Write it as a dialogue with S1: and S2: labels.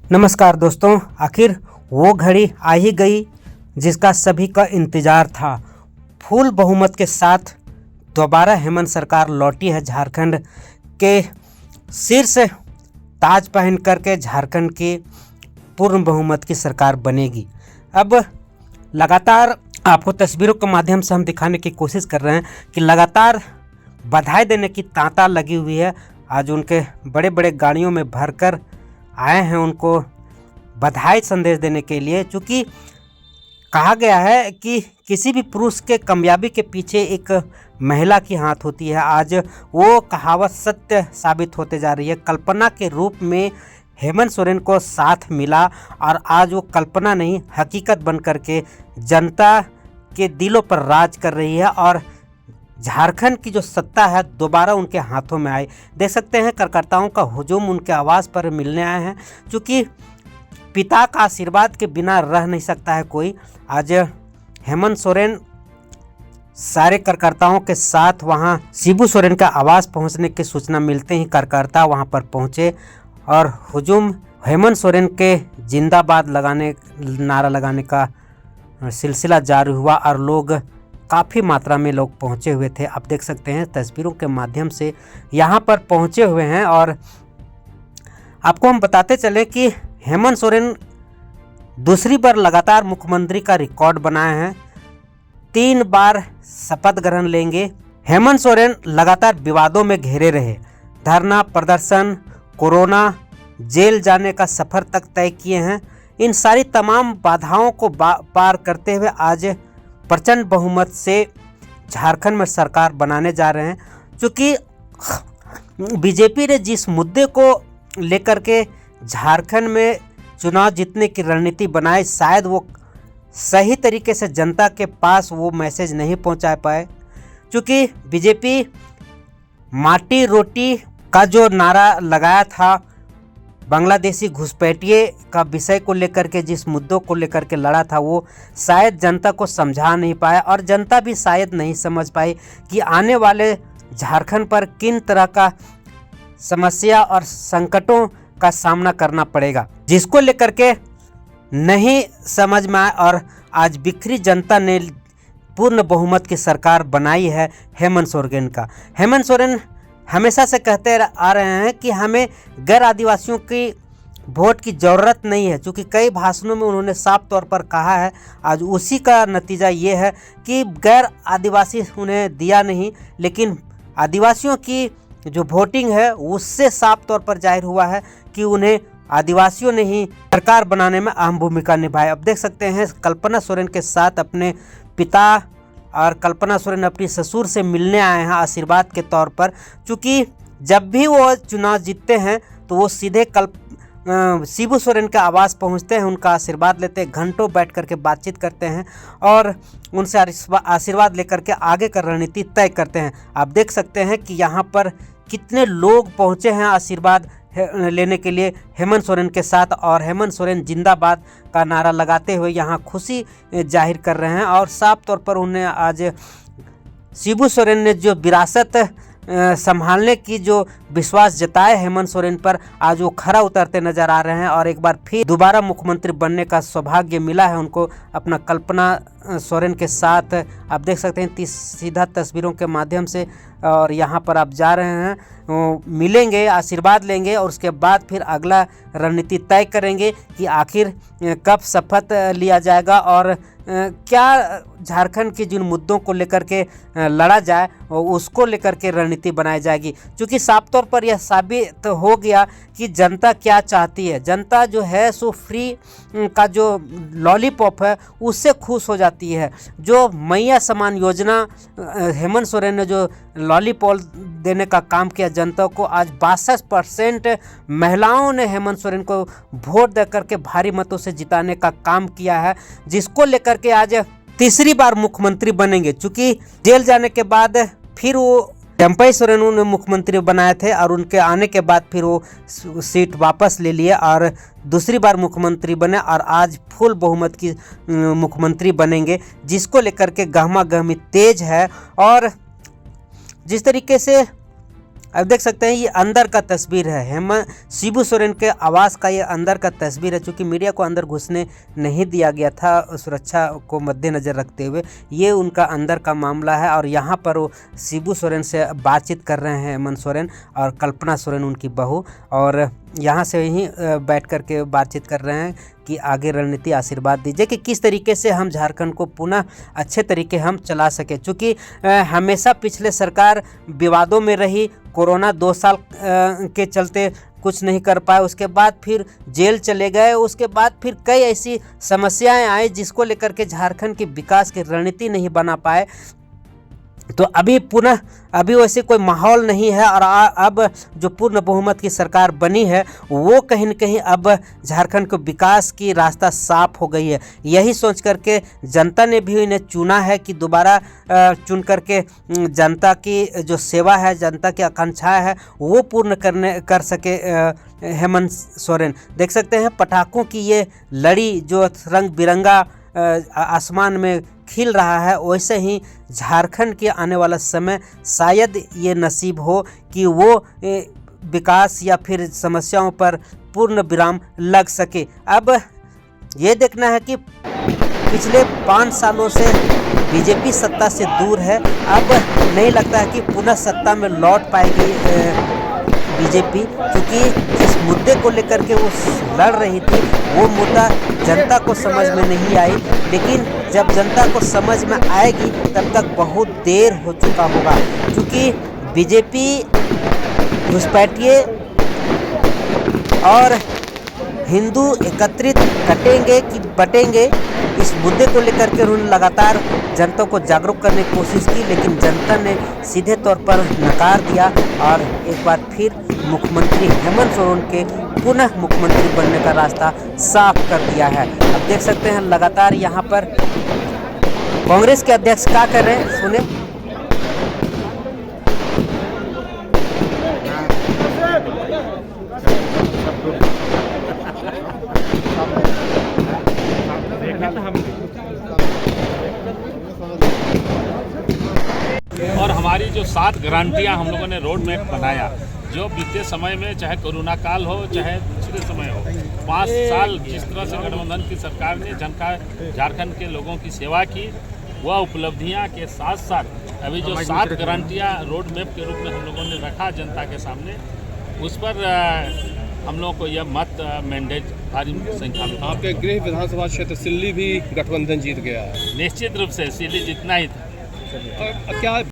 S1: नमस्कार दोस्तों, आखिर वो घड़ी आ ही गई जिसका सभी का इंतज़ार था। फुल बहुमत के साथ दोबारा हेमंत सरकार लौटी है। झारखंड के शीर्ष ताज पहन करके झारखंड की पूर्ण बहुमत की सरकार बनेगी। अब लगातार आपको तस्वीरों के माध्यम से हम दिखाने की कोशिश कर रहे हैं कि लगातार बधाई देने की तांता लगी हुई है। आज उनके बड़े बड़े गाड़ियों में भरकर आए हैं उनको बधाई संदेश देने के लिए। चूँकि कहा गया है कि किसी भी पुरुष के कामयाबी के पीछे एक महिला की हाथ होती है। आज वो कहावत सत्य साबित होते जा रही है। कल्पना के रूप में हेमंत सोरेन को साथ मिला और आज वो कल्पना नहीं हकीकत बन करके जनता के दिलों पर राज कर रही है और झारखंड की जो सत्ता है दोबारा उनके हाथों में आई। देख सकते हैं कार्यकर्ताओं का हुजूम उनके आवास पर मिलने आए हैं। क्योंकि पिता का आशीर्वाद के बिना रह नहीं सकता है कोई। आज हेमंत सोरेन सारे कार्यकर्ताओं के साथ वहां शिबू सोरेन का आवास पहुंचने की सूचना मिलते ही कार्यकर्ता वहां पर पहुंचे और हुजूम हेमंत सोरेन के जिंदाबाद नारा लगाने का सिलसिला जारी हुआ और लोग काफ़ी मात्रा में लोग पहुंचे हुए थे। आप देख सकते हैं तस्वीरों के माध्यम से यहां पर पहुंचे हुए हैं। और आपको हम बताते चले कि हेमंत सोरेन दूसरी बार लगातार मुख्यमंत्री का रिकॉर्ड बनाए हैं। 3 बार शपथ ग्रहण लेंगे। हेमंत सोरेन लगातार विवादों में घिरे रहे। धरना प्रदर्शन, कोरोना, जेल जाने का सफ़र तक तय किए हैं। इन सारी तमाम बाधाओं को पार करते हुए आज प्रचंड बहुमत से झारखंड में सरकार बनाने जा रहे हैं। क्योंकि बीजेपी ने जिस मुद्दे को लेकर के झारखंड में चुनाव जीतने की रणनीति बनाई, शायद वो सही तरीके से जनता के पास वो मैसेज नहीं पहुंचा पाए। क्योंकि बीजेपी माटी रोटी का जो नारा लगाया था, बांग्लादेशी घुसपैठिए का विषय को लेकर के जिस मुद्दों को लेकर के लड़ा था, वो शायद जनता को समझा नहीं पाया और जनता भी शायद नहीं समझ पाई कि आने वाले झारखंड पर किन तरह का समस्या और संकटों का सामना करना पड़ेगा, जिसको लेकर के नहीं समझ में आया। और आज बिखरी जनता ने पूर्ण बहुमत की सरकार बनाई है हेमंत सोरेन का। हेमंत सोरेन हमेशा से कहते आ रहे हैं कि हमें गैर आदिवासियों की वोट की ज़रूरत नहीं है। क्योंकि कई भाषणों में उन्होंने साफ तौर पर कहा है। आज उसी का नतीजा ये है कि गैर आदिवासी उन्हें दिया नहीं, लेकिन आदिवासियों की जो वोटिंग है उससे साफ तौर पर जाहिर हुआ है कि उन्हें आदिवासियों ने ही सरकार बनाने में अहम भूमिका निभाई। अब देख सकते हैं कल्पना सोरेन के साथ अपने पिता और कल्पना सोरेन अपनी ससुर से मिलने आए हैं आशीर्वाद के तौर पर। क्योंकि जब भी वो चुनाव जीतते हैं तो वो सीधे शिबू सोरेन के आवास पहुंचते हैं, उनका आशीर्वाद लेते हैं, घंटों बैठ करके बातचीत करते हैं और उनसे आशीर्वाद लेकर के आगे का रणनीति तय करते हैं। आप देख सकते हैं कि यहाँ पर कितने लोग पहुँचे हैं आशीर्वाद लेने के लिए हेमंत सोरेन के साथ, और हेमंत सोरेन जिंदाबाद का नारा लगाते हुए यहाँ खुशी जाहिर कर रहे हैं। और साफ तौर पर उन्हें आज शिबू सोरेन ने जो विरासत संभालने की जो विश्वास जताया हेमंत सोरेन पर, आज वो खरा उतरते नजर आ रहे हैं और एक बार फिर दोबारा मुख्यमंत्री बनने का सौभाग्य मिला है उनको अपना कल्पना सोरेन के साथ। आप देख सकते हैं सीधा तस्वीरों के माध्यम से। और यहाँ पर आप जा रहे हैं, मिलेंगे, आशीर्वाद लेंगे और उसके बाद फिर अगला रणनीति तय करेंगे कि आखिर कब शपथ लिया जाएगा और क्या झारखंड के जिन मुद्दों को लेकर के लड़ा जाए उसको लेकर के रणनीति बनाई जाएगी। क्योंकि साफ तौर पर यह साबित हो गया कि जनता क्या चाहती है। जनता जो है सो फ्री का जो लॉलीपॉप है उससे खुश हो जाती है। जो मैया समान योजना हेमंत सोरेन ने जो लॉलीपॉप देने का काम किया जनता को, आज 62% महिलाओं ने हेमंत सोरेन को वोट दे करके भारी मतों से जिताने का काम किया है, जिसको लेकर के आज तीसरी बार मुख्यमंत्री बनेंगे। चूँकि जेल जाने के बाद फिर वो टेम्पई सोरेन ने मुख्यमंत्री बनाए थे और उनके आने के बाद फिर वो सीट वापस ले लिए और दूसरी बार मुख्यमंत्री बने और आज फुल बहुमत की मुख्यमंत्री बनेंगे, जिसको लेकर के गहमा गहमी तेज है। और जिस तरीके से अब देख सकते हैं ये अंदर का तस्वीर है, शिबू सोरेन के आवास का ये अंदर का तस्वीर है। चूँकि मीडिया को अंदर घुसने नहीं दिया गया था सुरक्षा को मद्देनज़र रखते हुए, ये उनका अंदर का मामला है। और यहाँ पर वो शिबू सोरेन से बातचीत कर रहे हैं, हेमंत सोरेन और कल्पना सोरेन उनकी बहू, और यहाँ से ही बैठ कर के बातचीत कर रहे हैं कि आगे रणनीति आशीर्वाद दीजिए कि किस तरीके से हम झारखंड को पुनः अच्छे तरीके हम चला सके। चूँकि हमेशा पिछले सरकार विवादों में रही, कोरोना 2 साल के चलते कुछ नहीं कर पाए, उसके बाद फिर जेल चले गए, उसके बाद फिर कई ऐसी समस्याएं आई जिसको लेकर के झारखंड के विकास की रणनीति नहीं बना पाए। तो अभी वैसे कोई माहौल नहीं है, और अब जो पूर्ण बहुमत की सरकार बनी है वो कहीं न कहीं अब झारखंड को विकास की रास्ता साफ हो गई है। यही सोच करके जनता ने भी इन्हें चुना है कि दोबारा चुन करके जनता की जो सेवा है, जनता की आकांक्षाएं है वो पूर्ण कर सके हेमंत सोरेन। देख सकते हैं पटाखों की ये लड़ी जो रंग बिरंगा आसमान में खिल रहा है, वैसे ही झारखंड के आने वाला समय शायद ये नसीब हो कि वो विकास या फिर समस्याओं पर पूर्ण विराम लग सके। अब ये देखना है कि पिछले 5 सालों से बीजेपी सत्ता से दूर है, अब नहीं लगता है कि पुनः सत्ता में लौट पाएगी बीजेपी, क्योंकि जिस मुद्दे को लेकर के वो लड़ रही थी वो मुद्दा जनता को समझ में नहीं आई। लेकिन जब जनता को समझ में आएगी तब तक बहुत देर हो चुका होगा, क्योंकि बीजेपी घुसपैठिए और हिंदू एकत्रित कटेंगे कि बटेंगे, इस मुद्दे को लेकर के उन्होंने लगातार जनता को जागरूक करने की कोशिश की, लेकिन जनता ने सीधे तौर पर नकार दिया और एक बार फिर मुख्यमंत्री हेमंत सोरेन के पुनः मुख्यमंत्री बनने का रास्ता साफ कर दिया है। अब देख सकते हैं लगातार यहाँ पर कांग्रेस के अध्यक्ष क्या कर रहे हैं, सुने।
S2: और हमारी जो 7 गारंटियां हम लोगों ने रोड मैप बनाया, जो बीते समय में चाहे कोरोना काल हो चाहे दूसरे समय हो, 5 साल जिस तरह से गठबंधन की सरकार ने झारखंड के लोगों की सेवा की, वह उपलब्धियां के साथ साथ अभी जो 7 गारंटियां रोड मैप के रूप में हम लोगों ने रखा जनता के सामने, उस पर हम लोगों को यह मत मैंडेट भारी संख्या में।
S3: आपके गृह विधानसभा क्षेत्र सिल्ली भी गठबंधन जीत गया है।
S2: निश्चित रूप से सिल्ली जितना ही था।
S3: क्या